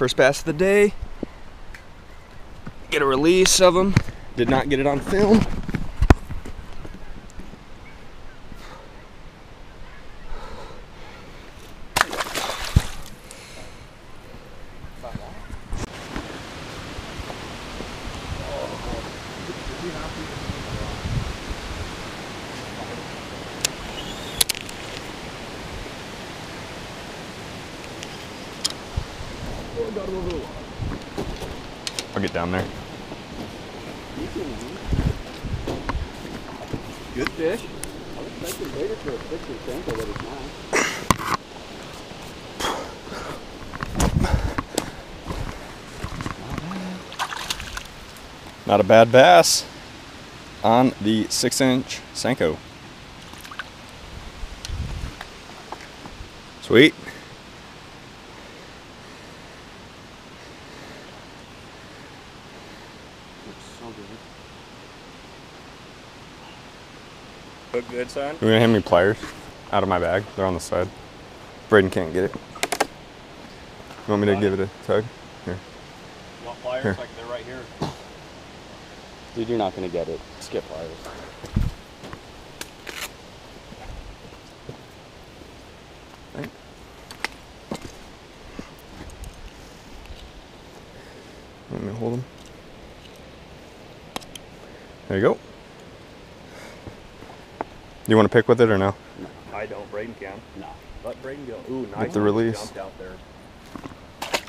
First bass of the day. Get a release of them. Did not get it on film. I'll get down there. Good fish. I was expecting bigger for a 6-inch Senko, but it's not. Not a bad bass on the 6-inch Senko. Sweet. Look good, son. You're gonna hand me pliers out of my bag. They're on the side. Braden can't get it. You want me to give it a tug? Here. You want pliers? Here. Like they're right here. Dude, you're not gonna get it. Skip pliers. Right. Let me hold them. There you go. You want to pick with it or no? No, I don't. Braden can. No. Let Braden go. Ooh, nice. Get the release. Jumped out there.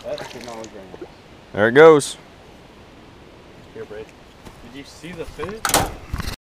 That's good knowledge right now. There it goes. Here, Braden. Did you see the fish?